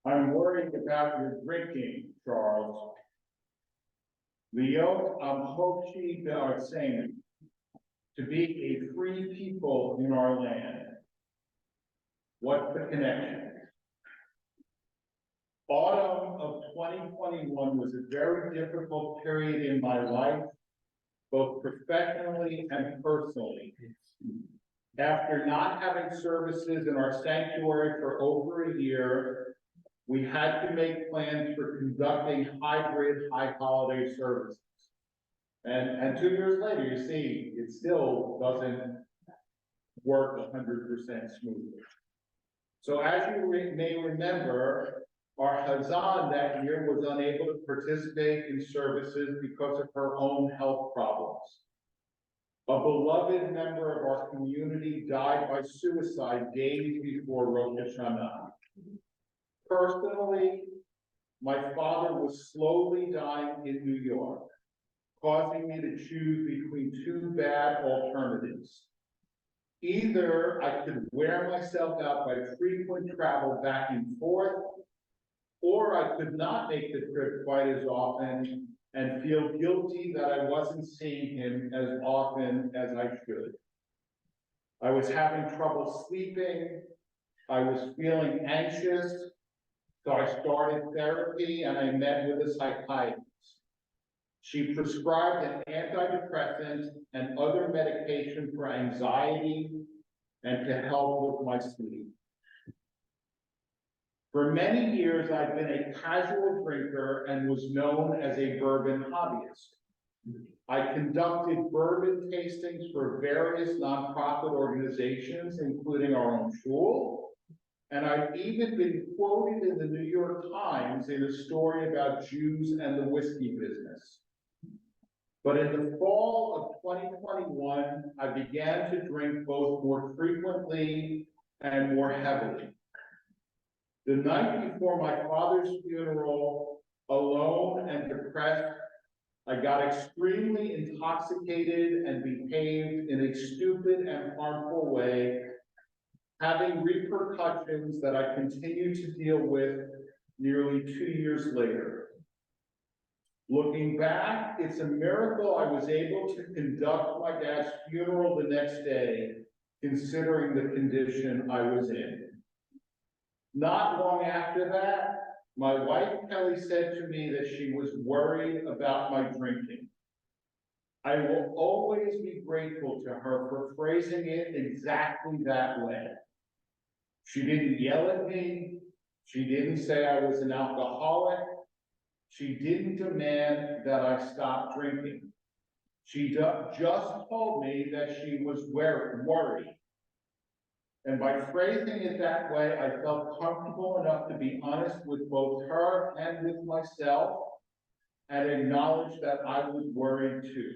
I'm worried about your drinking, Charles. Liot Amhochi Be'artseinu, to be a free people in our land. What's the connection? Autumn of 2021 was a very difficult period in my life, both professionally and personally. After not having services in our sanctuary for over a year, we had to make plans for conducting hybrid high holiday services. And 2 years later, you see, it still doesn't work 100% smoothly. So as you may remember, our Hazan that year was unable to participate in services because of her own health problems. A beloved member of our community died by suicide days before Rosh Hashanah. Personally, my father was slowly dying in New York, causing me to choose between two bad alternatives. Either I could wear myself out by frequent travel back and forth, or I could not make the trip quite as often and feel guilty that I wasn't seeing him as often as I should. I was having trouble sleeping. I was feeling anxious. So I started therapy and I met with a psychiatrist. She prescribed an antidepressant and other medication for anxiety and to help with my sleep. For many years, I've been a casual drinker and was known as a bourbon hobbyist. I conducted bourbon tastings for various nonprofit organizations, including our own shul, and I've even been quoted in the New York Times in a story about Jews and the whiskey business. But in the fall of 2021, I began to drink both more frequently and more heavily. The night before my father's funeral, alone and depressed, I got extremely intoxicated and behaved in a stupid and harmful way, having repercussions that I continue to deal with nearly 2 years later. Looking back, it's a miracle I was able to conduct my dad's funeral the next day, considering the condition I was in. Not long after that, my wife Kelly said to me that she was worried about my drinking. I will always be grateful to her for phrasing it exactly that way. She didn't yell at me. She didn't say I was an alcoholic. She didn't demand that I stop drinking. She just told me that she was worried. And by phrasing it that way, I felt comfortable enough to be honest with both her and with myself and acknowledge that I was worried too.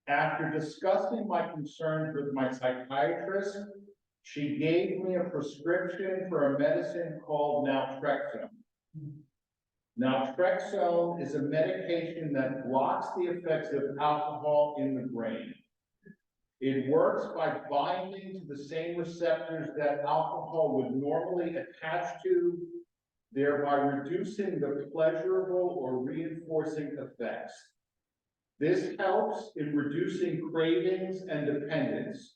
After discussing my concerns with my psychiatrist, she gave me a prescription for a medicine called naltrexone. Naltrexone is a medication that blocks the effects of alcohol in the brain. It works by binding to the same receptors that alcohol would normally attach to, thereby reducing the pleasurable or reinforcing effects. This helps in reducing cravings and dependence.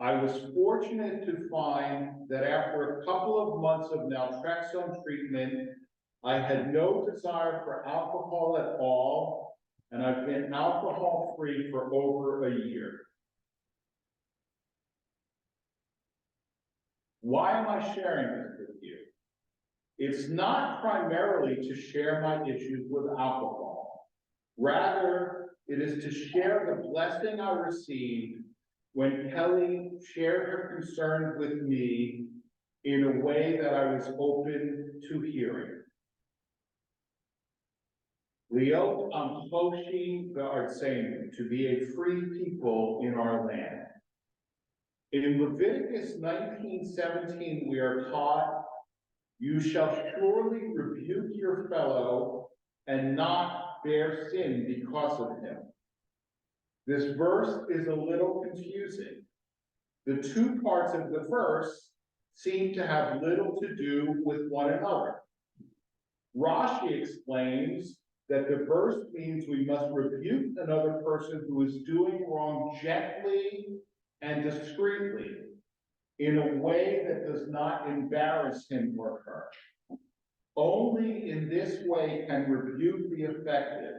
I was fortunate to find that after a couple of months of naltrexone treatment, I had no desire for alcohol at all, and I've been alcohol-free for over a year. Why am I sharing this with you? It's not primarily to share my issues with alcohol. Rather, it is to share the blessing I received when Kelly shared her concerns with me in a way that I was open to hearing. Liot Amchoshi Be'artseinu, to be a free people in our land. In Leviticus 19:17, we are taught, "You shall surely rebuke your fellow and not bear sin because of him." This verse is a little confusing. The two parts of the verse seem to have little to do with one another. Rashi explains that the verse means we must rebuke another person who is doing wrong gently and discreetly, in a way that does not embarrass him or her. Only in this way can rebuke be effective,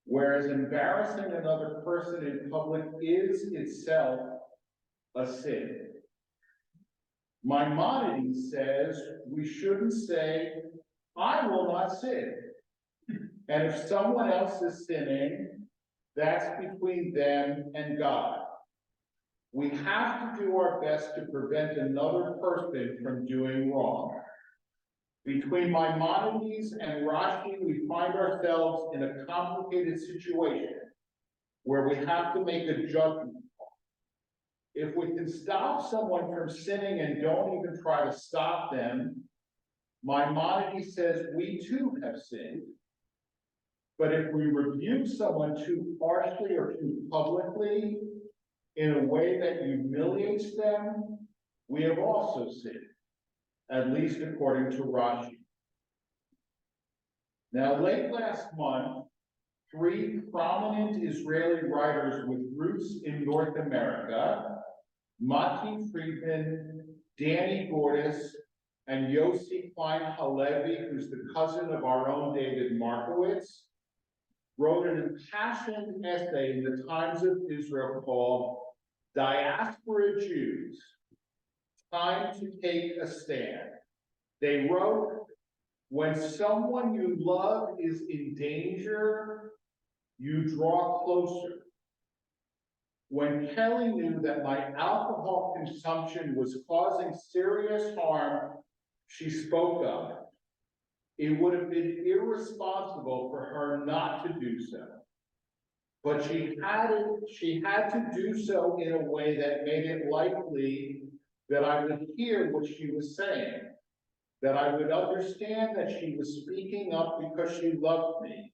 whereas embarrassing another person in public is itself a sin. Maimonides says we shouldn't say, I will not sin. And if someone else is sinning, that's between them and God. We have to do our best to prevent another person from doing wrong. Between Maimonides and Rashi, we find ourselves in a complicated situation where we have to make a judgment. If we can stop someone from sinning and don't even try to stop them, Maimonides says we too have sinned. But if we rebuke someone too harshly or too publicly, in a way that humiliates them, we have also sinned, at least according to Rashi. Now, late last month, 3 prominent Israeli writers with roots in North America, Mati Friedman, Danny Gordis, and Yossi Klein Halevi, who's the cousin of our own David Markowitz, wrote an impassioned essay in the Times of Israel called Diaspora Jews, Time to Take a Stand. They wrote, when someone you love is in danger, you draw closer. When Kelly knew that my alcohol consumption was causing serious harm, she spoke up. It would have been irresponsible for her not to do so. But she had to do so in a way that made it likely that I would hear what she was saying, that I would understand that she was speaking up because she loved me.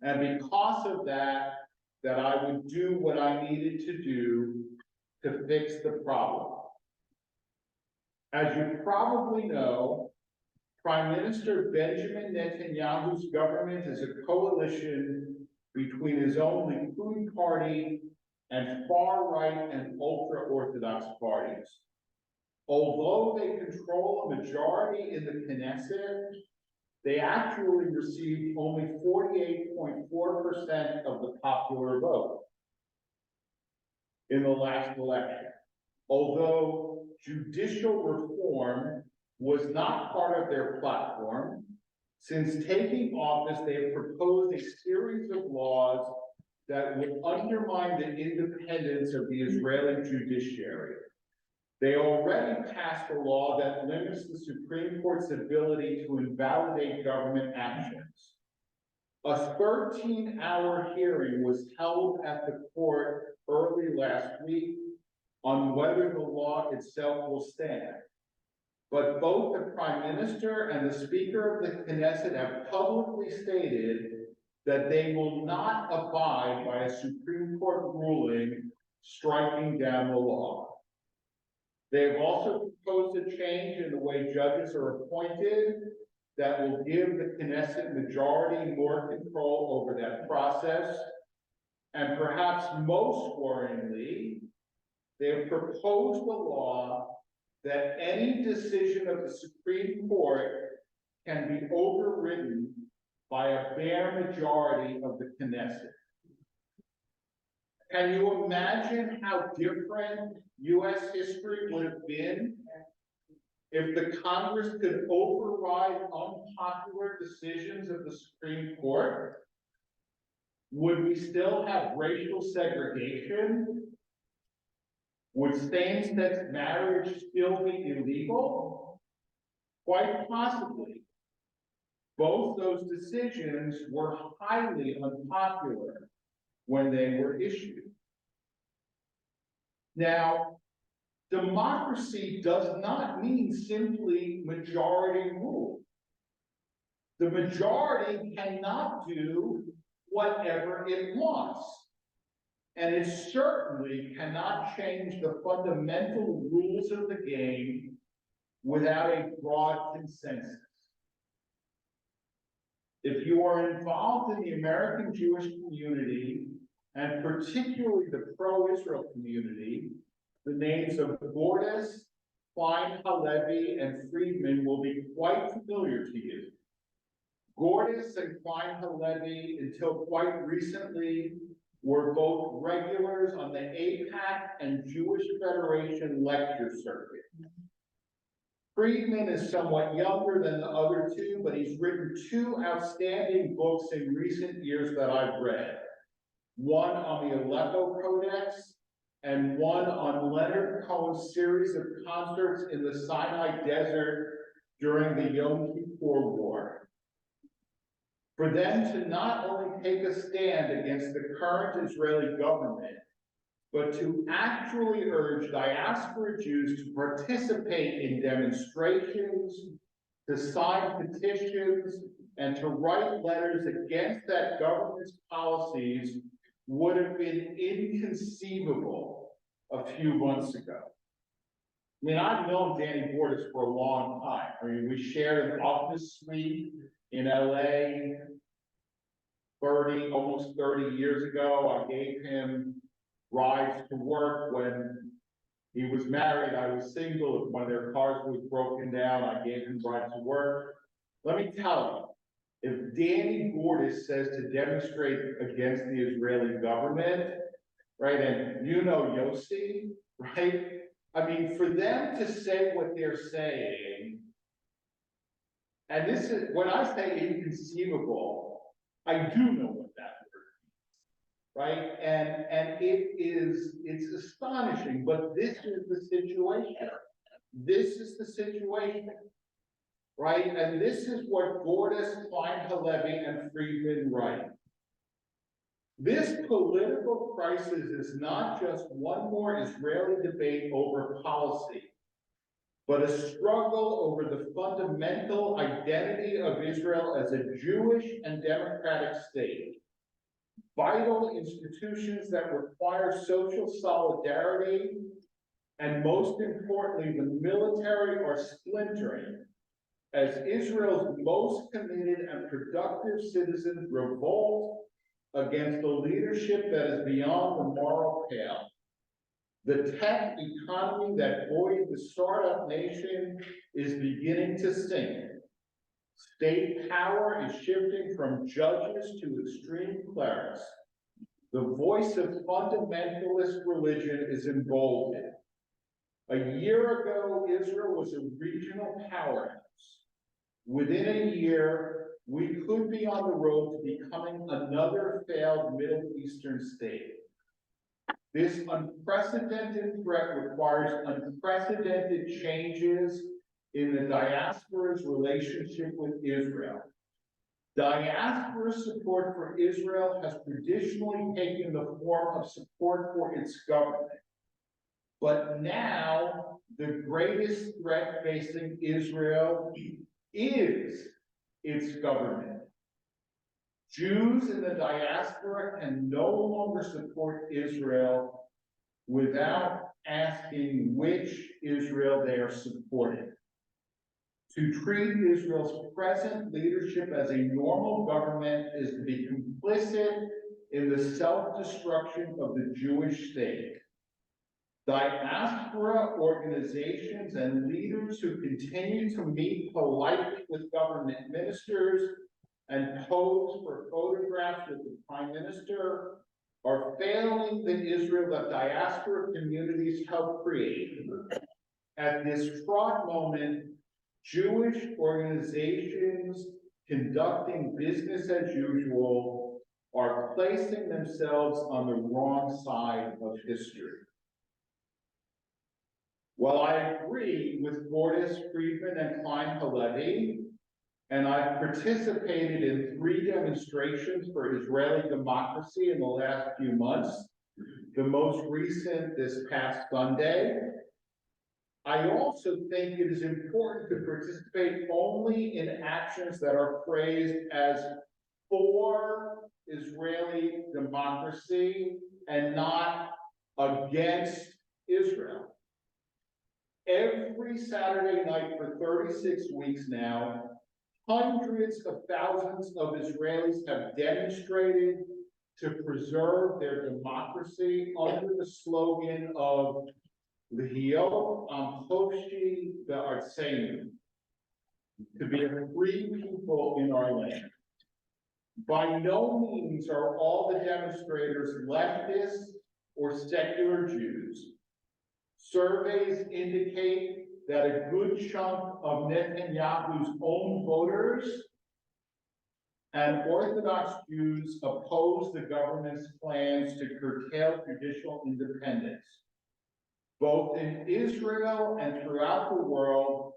And because of that, that I would do what I needed to do to fix the problem. As you probably know, Prime Minister Benjamin Netanyahu's government is a coalition between his own Likud party and far-right and ultra-Orthodox parties. Although they control a majority in the Knesset, they actually received only 48.4% of the popular vote in the last election. Although judicial reform was not part of their platform, since taking office, they have proposed a series of laws that would undermine the independence of the Israeli judiciary. They already passed a law that limits the Supreme Court's ability to invalidate government actions. A 13-hour hearing was held at the court early last week on whether the law itself will stand. But both the Prime Minister and the Speaker of the Knesset have publicly stated that they will not abide by a Supreme Court ruling striking down the law. They have also proposed a change in the way judges are appointed that will give the Knesset majority more control over that process. And perhaps most worryingly, they have proposed a law that any decision of the Supreme Court can be overridden by a bare majority of the Knesset. Can you imagine how different U.S. history would have been if the Congress could override unpopular decisions of the Supreme Court? Would we still have racial segregation? Would same-sex marriage still be illegal? Quite possibly. Both those decisions were highly unpopular when they were issued. Now, democracy does not mean simply majority rule. The majority cannot do whatever it wants. And it certainly cannot change the fundamental rules of the game without a broad consensus. If you are involved in the American Jewish community, and particularly the pro-Israel community, the names of Gordis, Klein Halevi, and Friedman will be quite familiar to you. Gordis and Klein Halevi, until quite recently, were both regulars on the AIPAC and Jewish Federation lecture circuit. Friedman is somewhat younger than the other two, but he's written two outstanding books in recent years that I've read. One on the Aleppo Codex, and one on Leonard Cohen's series of concerts in the Sinai Desert during the Yom Kippur War. For them to not only take a stand against the current Israeli government, but to actually urge diaspora Jews to participate in demonstrations, to sign petitions, and to write letters against that government's policies would have been inconceivable a few months ago. I mean, I've known Danny Bordas for a long time. I mean, we shared an office suite in LA almost 30 years ago. I gave him rides to work when he was married. I was single. If one of their cars was broken down, I gave him rides to work. Let me tell you, if Danny Bordas says to demonstrate against the Israeli government, right, and you know Yossi, right? I mean, for them to say what they're saying, and this is, when I say inconceivable, I do know what that word means, right? And it's astonishing, but this is the situation. This is the situation, right? And this is what Gordis, Klein Halevi, and Friedman write. This political crisis is not just one more Israeli debate over policy, but a struggle over the fundamental identity of Israel as a Jewish and democratic state. Vital institutions that require social solidarity, and most importantly, the military are splintering as Israel's most committed and productive citizens revolt against the leadership that is beyond the moral pale. The tech economy that buoyed the startup nation is beginning to sink. State power is shifting from judges to extreme clerics. The voice of fundamentalist religion is emboldened. A year ago, Israel was a regional powerhouse. Within a year, we could be on the road to becoming another failed Middle Eastern state. This unprecedented threat requires unprecedented changes in the diaspora's relationship with Israel. Diaspora support for Israel has traditionally taken the form of support for its government. But now, the greatest threat facing Israel is its government. Jews in the diaspora can no longer support Israel without asking which Israel they are supporting. To treat Israel's present leadership as a normal government is to be complicit in the self-destruction of the Jewish state. Diaspora organizations and leaders who continue to meet politely with government ministers and pose for photographs with the Prime Minister are failing the Israel that diaspora communities help create. At this fraught moment, Jewish organizations conducting business as usual are placing themselves on the wrong side of history. Well, I agree with Gordis, Friedman, and Klein Halevi, and I've participated in 3 demonstrations for Israeli democracy in the last few months, the most recent this past Sunday. I also think it is important to participate only in actions that are phrased as for Israeli democracy and not against Israel. Every Saturday night for 36 weeks now, hundreds of thousands of Israelis have demonstrated to preserve their democracy under the slogan of L'hiyot am chofshi be'artzenu, to be a free people in our land. By no means are all the demonstrators leftists or secular Jews. Surveys indicate that a good chunk of Netanyahu's own voters and Orthodox Jews oppose the government's plans to curtail judicial independence. Both in Israel and throughout the world,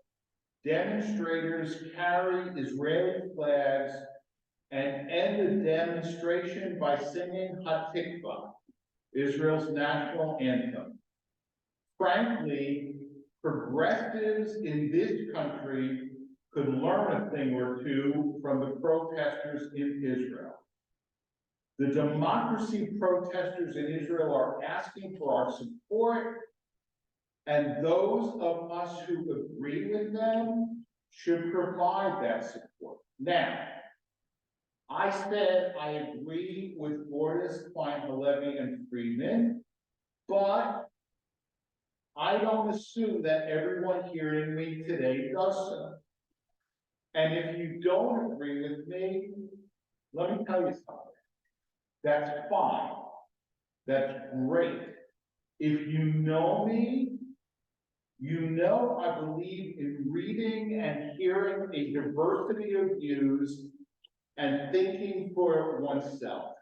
demonstrators carry Israeli flags and end the demonstration by singing Hatikvah, Israel's national anthem. Frankly, progressives in this country could learn a thing or two from the protesters in Israel. The democracy protesters in Israel are asking for our support, and those of us who agree with them should provide that support. Now, I said I agree with Gordis, Klein, Halevi, and Friedman, but I don't assume that everyone hearing me today does so. And if you don't agree with me, let me tell you something. That's fine. That's great. If you know me, you know I believe in reading and hearing a diversity of views and thinking for oneself.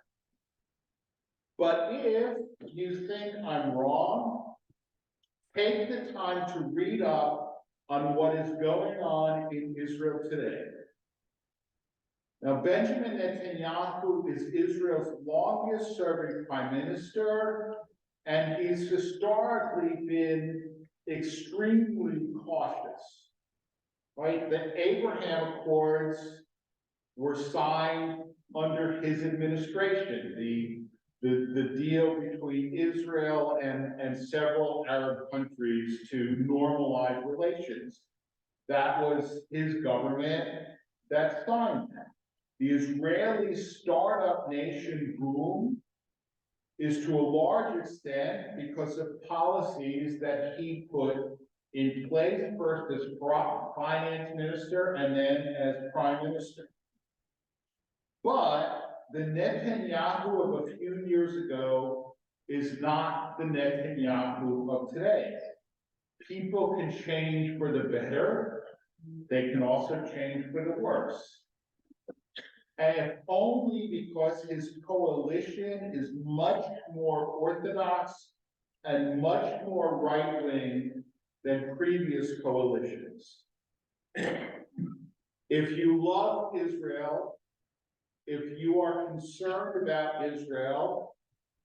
But if you think I'm wrong, take the time to read up on what is going on in Israel today. Now, Benjamin Netanyahu is Israel's longest serving prime minister, and he's historically been extremely cautious, right? The Abraham Accords were signed under his administration, the deal between Israel and several Arab countries to normalize relations. That was his government that signed that. The Israeli startup nation boom is to a large extent because of policies that he put in place, first as finance minister and then as prime minister. But the Netanyahu of a few years ago is not the Netanyahu of today. People can change for the better. They can also change for the worse. And if only because his coalition is much more orthodox and much more right-wing than previous coalitions. If you love Israel, if you are concerned about Israel,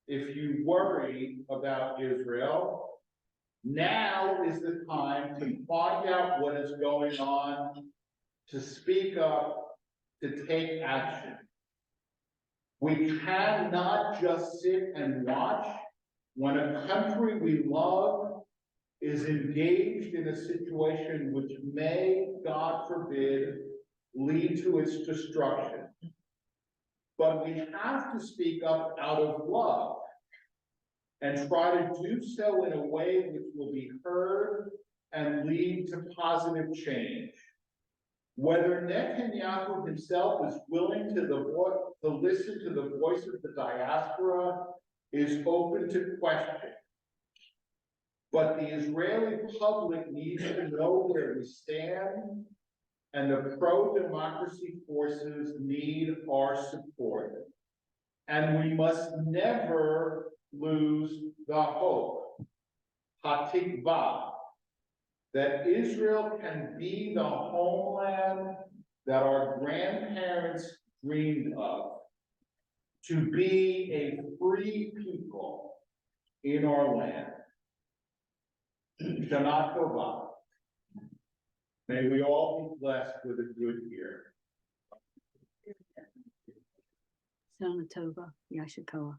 if you worry about Israel, now is the time to find out what is going on, to speak up, to take action. We cannot just sit and watch when a country we love is engaged in a situation which may, God forbid, lead to its destruction. But we have to speak up out of love and try to do so in a way which will be heard and lead to positive change. Whether Netanyahu himself is willing to listen to the voice of the diaspora is open to question. But the Israeli public needs to know where we stand, and the pro-democracy forces need our support. And we must never lose the hope, hatikvah, that Israel can be the homeland that our grandparents dreamed of, to be a free people in our land. Shana Tova. May we all be blessed with a good year. Shana Tova, Yashikoa.